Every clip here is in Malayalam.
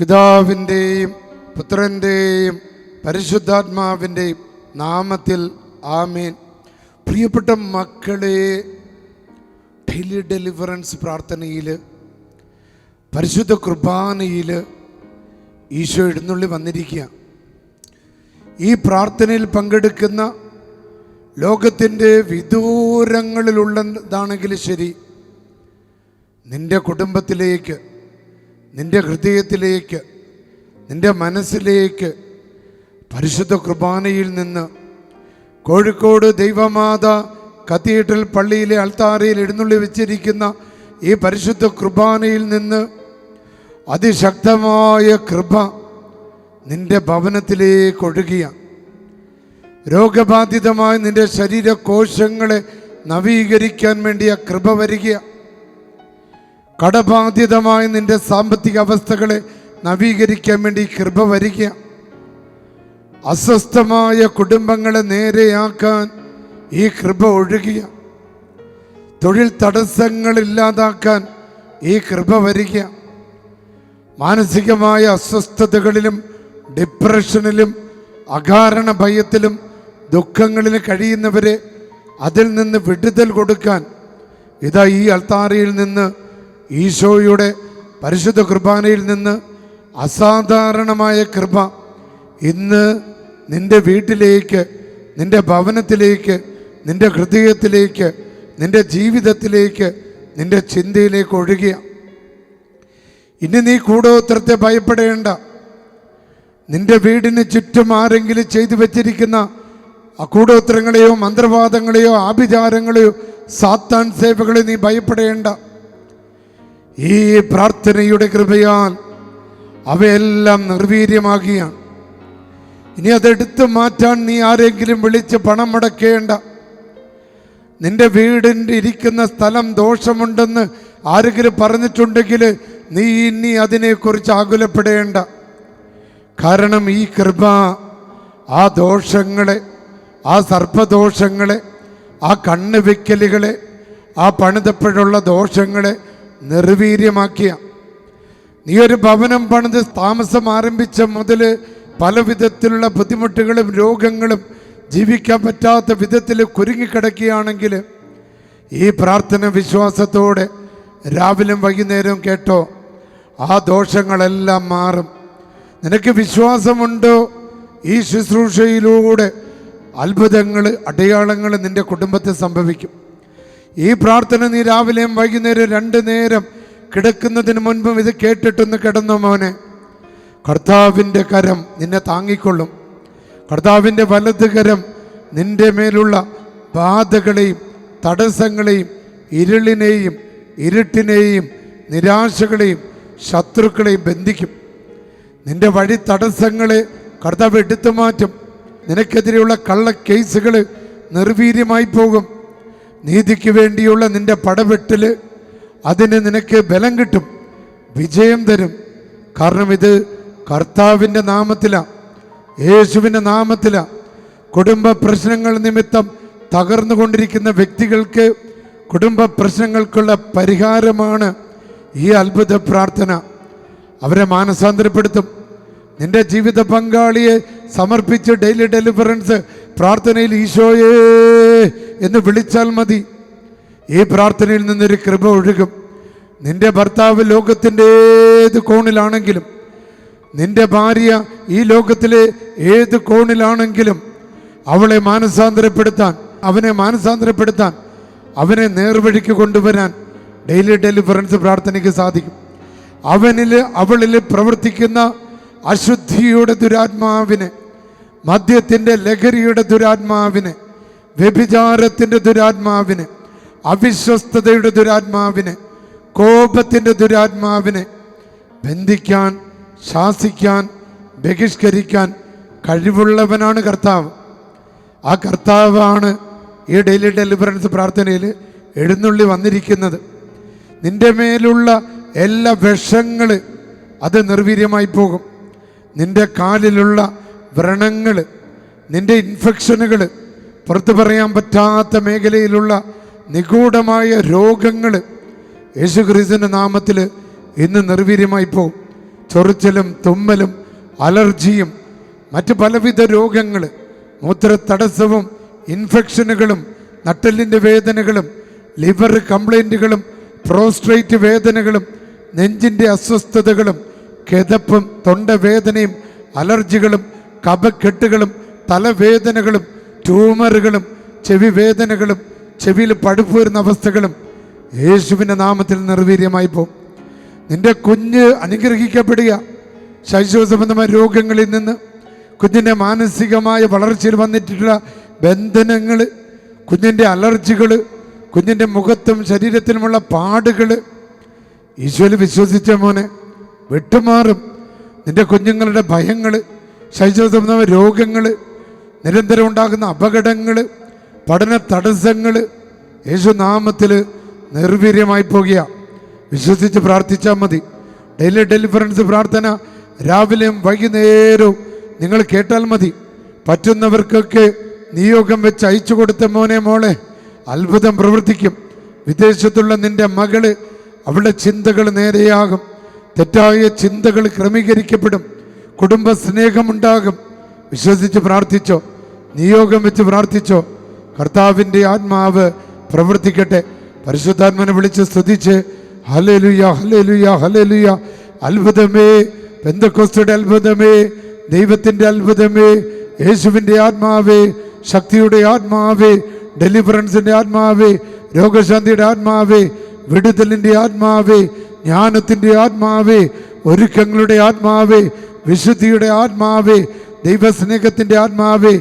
പിതാവിൻ്റെയും പുത്രൻ്റെയും പരിശുദ്ധാത്മാവിൻ്റെയും നാമത്തിൽ ആമേൻ. പ്രിയപ്പെട്ട മക്കളെ, ഡെയിലി ഡെലിവറൻസ് പ്രാർത്ഥനയിൽ, പരിശുദ്ധ കുർബാനയിൽ ഈശോ എഴുന്നള്ളി വന്നിരിക്കുക. ഈ പ്രാർത്ഥനയിൽ പങ്കെടുക്കുന്ന ലോകത്തിൻ്റെ വിദൂരങ്ങളിലുള്ളതാണെങ്കിലും ശരി, നിൻ്റെ കുടുംബത്തിലേക്ക്, നിൻ്റെ ഹൃദയത്തിലേക്ക്, നിൻ്റെ മനസ്സിലേക്ക് പരിശുദ്ധ കുർബാനയിൽ നിന്ന് കോഴിക്കോട് ദൈവമാത കത്തീഡ്രൽ പള്ളിയിലെ അൾത്താരയിൽ എഴുന്നള്ളി വെച്ചിരിക്കുന്ന ഈ പരിശുദ്ധ കുർബാനയിൽ നിന്ന് അതിശക്തമായ കൃപ നിൻ്റെ ഭവനത്തിലേക്ക് ഒഴുകിയ, രോഗബാധിതമായ നിൻ്റെ ശരീരകോശങ്ങളെ നവീകരിക്കാൻ വേണ്ടിയ കൃപ വരിക, കടബാധിതമായ നിൻ്റെ സാമ്പത്തിക അവസ്ഥകളെ നവീകരിക്കാൻ വേണ്ടി കൃപ വരിക, അസ്വസ്ഥമായ കുടുംബങ്ങളെ നേരെയാക്കാൻ ഈ കൃപ ഒഴുകിയ, തൊഴിൽ തടസ്സങ്ങളില്ലാതാക്കാൻ ഈ കൃപ വരിക, മാനസികമായ അസ്വസ്ഥതകളിലും ഡിപ്രഷനിലും അകാരണ ഭയത്തിലും ദുഃഖങ്ങളിലും കഴിയുന്നവരെ അതിൽ നിന്ന് വിടുതൽ കൊടുക്കാൻ ഇതാ ഈ അൾത്താരയിൽ നിന്ന്, ഈശോയുടെ പരിശുദ്ധ കുർബാനയിൽ നിന്ന് അസാധാരണമായ കൃപ ഇന്ന് നിൻ്റെ വീട്ടിലേക്ക്, നിൻ്റെ ഭവനത്തിലേക്ക്, നിൻ്റെ ഹൃദയത്തിലേക്ക്, നിൻ്റെ ജീവിതത്തിലേക്ക്, നിൻ്റെ ചിന്തയിലേക്ക് ഒഴുകിയ. ഇനി നീ കൂടോത്രത്തെ ഭയപ്പെടേണ്ട. നിൻ്റെ വീടിന് ചുറ്റും ആരെങ്കിലും ചെയ്തു വച്ചിരിക്കുന്ന കൂടോത്രങ്ങളെയോ മന്ത്രവാദങ്ങളെയോ ആഭിചാരങ്ങളെയോ സാത്താൻ സേവകളെയോ നീ ഭയപ്പെടേണ്ട. ഈ പ്രാർത്ഥനയുടെ കൃപയാൽ അവയെല്ലാം നിർവീര്യമാകിയാണ്. ഇനി അതെടുത്തു മാറ്റാൻ നീ ആരെങ്കിലും വിളിച്ച് പണം മുടക്കേണ്ട. നിന്റെ വീടിൻ്റെ ഇരിക്കുന്ന സ്ഥലം ദോഷമുണ്ടെന്ന് ആരെങ്കിലും പറഞ്ഞിട്ടുണ്ടെങ്കിൽ നീ ഇനി അതിനെക്കുറിച്ച് ആകുലപ്പെടേണ്ട. കാരണം ഈ കൃപ ആ ദോഷങ്ങളെ, ആ സർപ്പദോഷങ്ങളെ, ആ കണ്ണ് വെക്കലുകളെ, ആ പണിതപ്പോഴുള്ള ദോഷങ്ങളെ നിർവീര്യമാക്കിയ. നീ ഒരു ഭവനം പണിത് താമസം ആരംഭിച്ച മുതൽ പല വിധത്തിലുള്ള ബുദ്ധിമുട്ടുകളും രോഗങ്ങളും ജീവിക്കാൻ പറ്റാത്ത വിധത്തിൽ കുരുങ്ങിക്കിടക്കുകയാണെങ്കിൽ ഈ പ്രാർത്ഥന വിശ്വാസത്തോടെ രാവിലെയും വൈകുന്നേരവും കേട്ടോ, ആ ദോഷങ്ങളെല്ലാം മാറും. നിനക്ക് വിശ്വാസമുണ്ടോ? ഈ ശുശ്രൂഷയിലൂടെ അത്ഭുതങ്ങൾ, അടയാളങ്ങൾ നിൻ്റെ കുടുംബത്തിൽ സംഭവിക്കും. ഈ പ്രാർത്ഥന നീ രാവിലെയും വൈകുന്നേരം 2 നേരം കിടക്കുന്നതിന് മുൻപും ഇത് കേട്ടിട്ടൊന്ന് കിടന്നോ മോനെ. കർത്താവിൻ്റെ കരം നിന്നെ താങ്ങിക്കൊള്ളും. കർത്താവിൻ്റെ വലത് കരം നിൻ്റെ മേലുള്ള ബാധകളെയും തടസ്സങ്ങളെയും ഇരുളിനെയും ഇരുട്ടിനെയും നിരാശകളെയും ശത്രുക്കളെയും ബന്ധിക്കും. നിൻ്റെ വഴി തടസ്സങ്ങളെ കർത്താവ് എടുത്തു മാറ്റും. നിനക്കെതിരെയുള്ള കള്ള കേസുകൾ നിർവീര്യമായി പോകും. നീതിക്ക് വേണ്ടിയുള്ള നിൻ്റെ പടവെട്ടിൽ അതിന് നിനക്ക് ബലം കിട്ടും, വിജയം തരും. കാരണം ഇത് കർത്താവിൻ്റെ നാമത്തിലാണ്, യേശുവിൻ്റെ നാമത്തിലാണ്. കുടുംബ പ്രശ്നങ്ങൾ നിമിത്തം തകർന്നുകൊണ്ടിരിക്കുന്ന വ്യക്തികൾക്ക് കുടുംബ പ്രശ്നങ്ങൾക്കുള്ള പരിഹാരമാണ് ഈ അത്ഭുത പ്രാർത്ഥന. അവരെ മാനസാന്തരപ്പെടുത്തും. നിന്റെ ജീവിത പങ്കാളിയെ സമർപ്പിച്ച് ഡെയിലി ഡെലിവറൻസ് പ്രാർത്ഥനയിൽ ഈശോയേ എന്ന് വിളിച്ചാൽ മതി. ഈ പ്രാർത്ഥനയിൽ നിന്നൊരു കൃപ ഒഴുകും. നിന്റെ ഭർത്താവ് ലോകത്തിൻ്റെ ഏത് കോണിലാണെങ്കിലും, നിന്റെ ഭാര്യ ഈ ലോകത്തിലെ ഏത് കോണിലാണെങ്കിലും അവളെ മാനസാന്തരപ്പെടുത്താൻ, അവനെ മാനസാന്തരപ്പെടുത്താൻ, അവനെ നേർവഴിക്ക് കൊണ്ടുവരാൻ ഡെയിലി ഡെലിവറൻസ് പ്രാർത്ഥനയ്ക്ക് സാധിക്കും. അവളിൽ പ്രവർത്തിക്കുന്ന അശുദ്ധിയുടെ ദുരാത്മാവിനെ, മദ്യത്തിൻ്റെ ലഹരിയുടെ ദുരാത്മാവിനെ, വ്യഭിചാരത്തിൻ്റെ ദുരാത്മാവിനെ, അവിശ്വസ്തതയുടെ ദുരാത്മാവിനെ, കോപത്തിൻ്റെ ദുരാത്മാവിനെ ബന്ധിക്കാൻ, ശാസിക്കാൻ, ബഹിഷ്കരിക്കാൻ കഴിവുള്ളവനാണ് കർത്താവ്. ആ കർത്താവാണ് ഈ ഡെയിലി ഡെലിവറൻസ് പ്രാർത്ഥനയിൽ എഴുന്നള്ളി വന്നിരിക്കുന്നത്. നിൻ്റെ മേലുള്ള എല്ലാ വിഷങ്ങൾ അത് നിർവീര്യമായി പോകും. നിൻ്റെ കാലിലുള്ള വ്രണങ്ങൾ, നിൻ്റെ ഇൻഫെക്ഷനുകൾ, പുറത്തു പറയാൻ പറ്റാത്ത മേഖലയിലുള്ള നിഗൂഢമായ രോഗങ്ങൾ യേശുക്രിസ്തുവിൻ്റെ നാമത്തിൽ ഇന്ന് നിർവീര്യമായി പോകും. ചൊറിച്ചിലും തുമ്മലും അലർജിയും മറ്റ് പലവിധ രോഗങ്ങൾ, മൂത്രത്തടസ്സവും ഇൻഫെക്ഷനുകളും നട്ടെല്ലിൻ്റെ വേദനകളും ലിവർ കംപ്ലൈൻറ്റുകളും പ്രോസ്ട്രേറ്റ് വേദനകളും നെഞ്ചിൻ്റെ അസ്വസ്ഥതകളും കിതപ്പും തൊണ്ടവേദനയും അലർജികളും കഫക്കെട്ടുകളും തലവേദനകളും ട്യൂമറുകളും ചെവി വേദനകളും ചെവിയിൽ പഴുപ്പ് വരുന്ന അവസ്ഥകളും യേശുവിൻ്റെ നാമത്തിൽ നിർവീര്യമായി പോകും. നിന്റെ കുഞ്ഞ് അനുഗ്രഹിക്കപ്പെടുക. ശൈശവ സംബന്ധമായ രോഗങ്ങളിൽ നിന്ന്, കുഞ്ഞിൻ്റെ മാനസികമായ വളർച്ചയിൽ വന്നിട്ടുള്ള ബന്ധനങ്ങൾ, കുഞ്ഞിൻ്റെ അലർജികൾ, കുഞ്ഞിൻ്റെ മുഖത്തും ശരീരത്തിലുമുള്ള പാടുകൾ ഈശോയിൽ വിശ്വസിച്ച മോനെ വിട്ടുമാറും. നിന്റെ കുഞ്ഞുങ്ങളുടെ ഭയങ്ങൾ, ശൈശവ സംബന്ധമായ രോഗങ്ങൾ, നിരന്തരം ഉണ്ടാകുന്ന അപകടങ്ങൾ, പഠന തടസ്സങ്ങൾ യേശു നാമത്തിൽ നിർവീര്യമായി പോകുക. വിശ്വസിച്ച് പ്രാർത്ഥിച്ചാൽ മതി. ഡെയിലി ഡെലിവറൻസ് പ്രാർത്ഥന രാവിലെയും വൈകുന്നേരവും നിങ്ങൾ കേട്ടാൽ മതി. പറ്റുന്നവർക്കൊക്കെ നിയോഗം വെച്ച് അയച്ചു കൊടുത്ത മോനെ മോളെ അത്ഭുതം പ്രവർത്തിക്കും. വിദേശത്തുള്ള നിന്റെ മകള്, അവളുടെ ചിന്തകൾ നേരെയാകും. തെറ്റായ ചിന്തകൾ ക്രമീകരിക്കപ്പെടും. കുടുംബ സ്നേഹമുണ്ടാകും. വിശ്വസിച്ച് പ്രാർത്ഥിച്ചോ, നിയോഗം വെച്ച് പ്രാർത്ഥിച്ചോ. കർത്താവിൻ്റെ ആത്മാവ് പ്രവർത്തിക്കട്ടെ. പരിശുദ്ധാത്മനെ വിളിച്ച് സ്തുതിച്ച് ഹല്ലേലൂയ ഹല്ലേലൂയ ഹല്ലേലൂയ. അത്ഭുതമേ, പെന്തക്കോസ്തയുടെ അത്ഭുതമേ, ദൈവത്തിൻ്റെ അത്ഭുതമേ, യേശുവിൻ്റെ ആത്മാവേ, ശക്തിയുടെ ആത്മാവേ, ഡെലിവറൻസിൻ്റെ ആത്മാവേ, രോഗശാന്തിയുടെ ആത്മാവേ, വിടുതലിൻ്റെ ആത്മാവേ, ജ്ഞാനത്തിൻ്റെ ആത്മാവേ, ഒരുക്കങ്ങളുടെ ആത്മാവേ, വിശുദ്ധിയുടെ ആത്മാവേ, ദൈവസ്നേഹത്തിൻ്റെ ആത്മാവേ,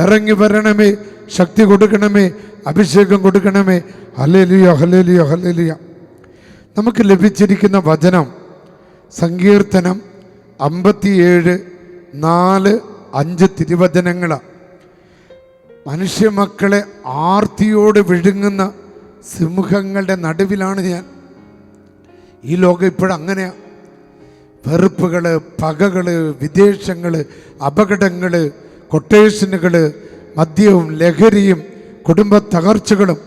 ഇറങ്ങി വരണമേ, ശക്തി കൊടുക്കണമേ, അഭിഷേകം കൊടുക്കണമേ. Hallelujah hallelujah hallelujah. നമുക്ക് ലഭിച്ചിരിക്കുന്ന വചനം സങ്കീർത്തനം 57:4-5 തിരുവചനങ്ങളാണ്. മനുഷ്യമക്കളെ ആർത്തിയോട് വിഴുങ്ങുന്ന സിംഹങ്ങളുടെ നടുവിലാണ് ഞാൻ. ഈ ലോകം ഇപ്പോഴങ്ങനെയാണ്. വെറുപ്പുകൾ, പകകൾ, വിദ്വേഷങ്ങൾ, അപകടങ്ങൾ, കൊട്ടേഷനുകൾ, മദ്യവും ലഹരിയും കുടുംബ തകർച്ചകളും,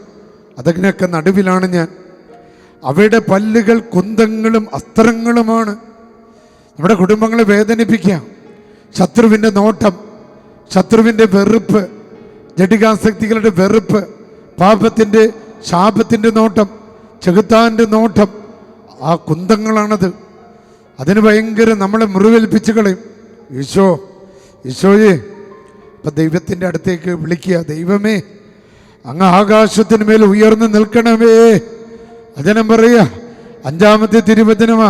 അതിനൊക്കെ നടുവിലാണ് ഞാൻ. അവയുടെ പല്ലുകൾ കുന്തങ്ങളും അസ്ത്രങ്ങളുമാണ്. നമ്മുടെ കുടുംബങ്ങളെ വേദനിപ്പിക്കുക. ശത്രുവിൻ്റെ നോട്ടം, ശത്രുവിൻ്റെ വെറുപ്പ്, ജഡികാസക്തികളുടെ വെറുപ്പ്, പാപത്തിൻ്റെ ശാപത്തിൻ്റെ നോട്ടം, ചെകുത്താൻ്റെ നോട്ടം, ആ കുന്തങ്ങളാണത്. അതിന് ഭയങ്കര നമ്മളെ മുറിവേൽപ്പിച്ച് കളയും. ഈശോയെ ഇപ്പം ദൈവത്തിൻ്റെ അടുത്തേക്ക് വിളിക്കുക. ദൈവമേ, അങ്ങ് ആകാശത്തിന് മേൽ ഉയർന്നു നിൽക്കണമേ. വചനം പറയുക, 5-ാമത്തെ തിരുവചനമാ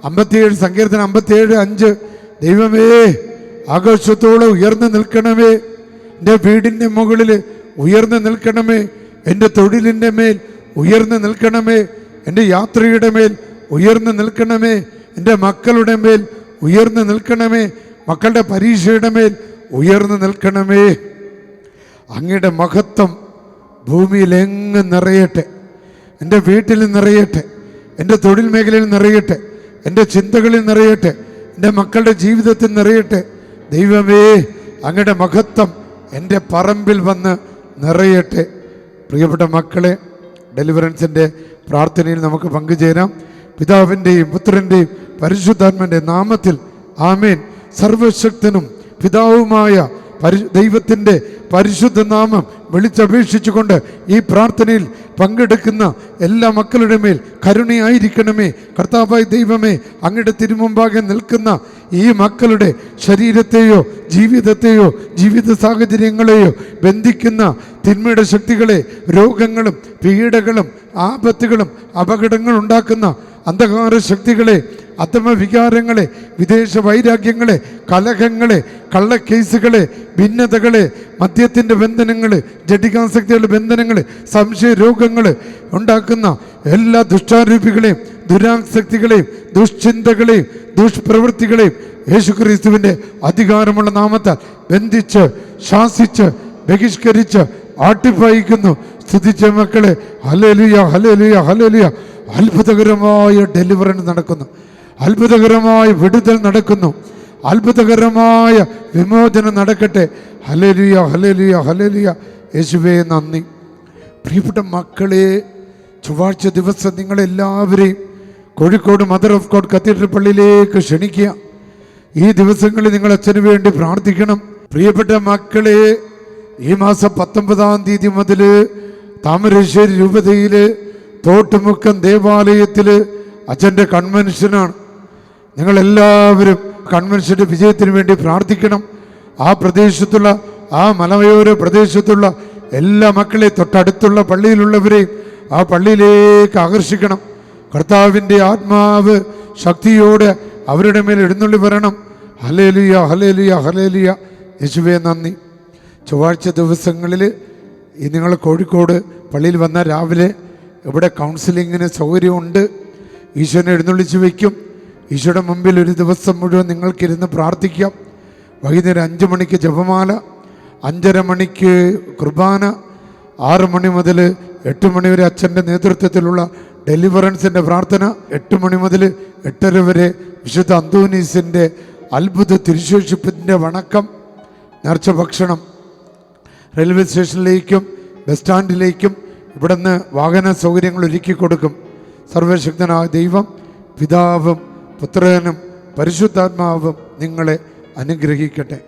57 സങ്കീർത്തനം 57:5. ദൈവമേ, ആകാശത്തോളം ഉയർന്നു നിൽക്കണമേ, എൻ്റെ വീടിൻ്റെ മുകളിൽ ഉയർന്നു നിൽക്കണമേ, എൻ്റെ തൊഴിലിൻ്റെ മേൽ ഉയർന്നു നിൽക്കണമേ, എൻ്റെ യാത്രയുടെ മേൽ ഉയർന്നു നിൽക്കണമേ, എൻ്റെ മക്കളുടെ മേൽ ഉയർന്നു നിൽക്കണമേ, മക്കളുടെ പരീക്ഷയുടെ മേൽ ഉയർന്നു നിൽക്കണമേ. അങ്ങയുടെ മഹത്വം ഭൂമിയിലെങ്ങ് നിറയട്ടെ, എൻ്റെ വീട്ടിൽ നിറയട്ടെ, എൻ്റെ തൊഴിൽ മേഖലയിൽ നിറയട്ടെ, എൻ്റെ ചിന്തകളിൽ നിറയട്ടെ, എൻ്റെ മക്കളുടെ ജീവിതത്തിൽ നിറയട്ടെ. ദൈവമേ, അങ്ങയുടെ മഹത്വം എൻ്റെ പറമ്പിൽ വന്ന് നിറയട്ടെ. പ്രിയപ്പെട്ട മക്കളെ, ഡെലിവറൻസിൻ്റെ പ്രാർത്ഥനയിൽ നമുക്ക് പങ്കുചേരാം. പിതാവിൻ്റെയും പുത്രൻ്റെയും പരിശുദ്ധാത്മൻ്റെ നാമത്തിൽ ആമേൻ. സർവശക്തനും പിതാവുമായ ദൈവത്തിൻ്റെ പരിശുദ്ധ നാമം വിളിച്ചപേക്ഷിച്ചുകൊണ്ട് ഈ പ്രാർത്ഥനയിൽ പങ്കെടുക്കുന്ന എല്ലാ മക്കളുടെ മേൽ കരുണയായിരിക്കണമേ. കർത്താവായ ദൈവമേ, അങ്ങയുടെ തിരുമുമ്പാകെ നിൽക്കുന്ന ഈ മക്കളുടെ ശരീരത്തെയോ ജീവിതത്തെയോ ജീവിത സാഹചര്യങ്ങളെയോ ബന്ധിക്കുന്ന തിന്മയുടെ ശക്തികളെ, രോഗങ്ങളും പീഡകളും ആപത്തുകളും അപകടങ്ങൾ ഉണ്ടാക്കുന്ന അന്ധകാര ശക്തികളെ, അധമവികാരങ്ങളെ, വിദേശ വൈരാഗ്യങ്ങളെ, കലഹങ്ങളെ, കള്ളക്കേസുകളെ, ഭിന്നതകളെ, മദ്യത്തിൻ്റെ ബന്ധനങ്ങൾ, ജഡികാസക്തികളുടെ ബന്ധനങ്ങൾ, സംശയ രോഗങ്ങൾ ഉണ്ടാക്കുന്ന എല്ലാ ദുഷ്ടാരൂപികളെയും ദുരാസക്തികളെയും ദുഷ്ചിന്തകളെയും ദുഷ്പ്രവൃത്തികളെയും യേശുക്രിസ്തുവിൻ്റെ അധികാരമുള്ള നാമത്താൽ ബന്ധിച്ച് ശാസിച്ച് ബഹിഷ്കരിച്ച് ആട്ടിപ്പായിക്കുന്നു. സ്തുതിച്ച മക്കളെ, ഹല്ലേലൂയ ഹല്ലേലൂയ ഹല്ലേലൂയ. അത്ഭുതകരമായ ഡെലിവറൻസ് നടക്കുന്നു, അത്ഭുതകരമായ വിടുതൽ നടക്കുന്നു, അത്ഭുതകരമായ വിമോചനം നടക്കട്ടെ. Hallelujah hallelujah hallelujah. യേശുവേ നന്ദി. പ്രിയപ്പെട്ട മക്കളെ, ചൊവ്വാഴ്ച ദിവസം നിങ്ങളെല്ലാവരെയും Kozhikode mother of God cathedral പള്ളിയിലേക്ക് ക്ഷണിക്കുക. ഈ ദിവസങ്ങളിൽ നിങ്ങൾ അച്ഛന് വേണ്ടി പ്രാർത്ഥിക്കണം. പ്രിയപ്പെട്ട മക്കളെ, ഈ മാസം 19-ാം തീയതി മുതൽ താമരശ്ശേരി രൂപതയിൽ തോട്ടുമുക്കം ദേവാലയത്തിൽ അച്ഛൻ്റെ കൺവെൻഷനാണ്. നിങ്ങളെല്ലാവരും കൺവെൻഷൻ്റെ വിജയത്തിന് വേണ്ടി പ്രാർത്ഥിക്കണം. ആ പ്രദേശത്തുള്ള, ആ മലയോര പ്രദേശത്തുള്ള എല്ലാ മക്കളെ, തൊട്ടടുത്തുള്ള പള്ളിയിലുള്ളവരെയും ആ പള്ളിയിലേക്ക് ആകർഷിക്കണം. കർത്താവിൻ്റെ ആത്മാവ് ശക്തിയോടെ അവരുടെ മേൽ എഴുന്നള്ളി വരണം. Hallelujah, hallelujah, hallelujah. യേശുവേ നന്ദി. ചൊവ്വാഴ്ച ദിവസങ്ങളിൽ ഈ നിങ്ങൾ കോഴിക്കോട് പള്ളിയിൽ വന്ന രാവിലെ ഇവിടെ കൗൺസിലിങ്ങിന് സൗകര്യമുണ്ട്. ഈശോനെ എഴുന്നള്ളിച്ച് വയ്ക്കും. ഈശോയുടെ മുമ്പിൽ ഒരു ദിവസം മുഴുവൻ നിങ്ങൾക്കിരുന്ന് പ്രാർത്ഥിക്കാം. വൈകുന്നേരം 5 മണിക്ക് ജപമാല, 5:30 മണിക്ക് കുർബാന, 6 മണി മുതൽ 8 മണി വരെ അച്ഛൻ്റെ നേതൃത്വത്തിലുള്ള ഡെലിവറൻസിൻ്റെ പ്രാർത്ഥന, 8 മണി മുതൽ 8:30 വരെ വിശുദ്ധ അന്തോനീസിൻ്റെ അത്ഭുത തിരുശേഷിപ്പിൻ്റെ വണക്കം, നേർച്ച ഭക്ഷണം. റെയിൽവേ സ്റ്റേഷനിലേക്കും ബസ് സ്റ്റാൻഡിലേക്കും ഇവിടുന്ന് വാഹന സൗകര്യങ്ങൾ ഒരുക്കി കൊടുക്കും. സർവശക്തനായ ദൈവം, പിതാവും പുത്രനും പരിശുദ്ധാത്മാവും നിങ്ങളെ അനുഗ്രഹിക്കട്ടെ.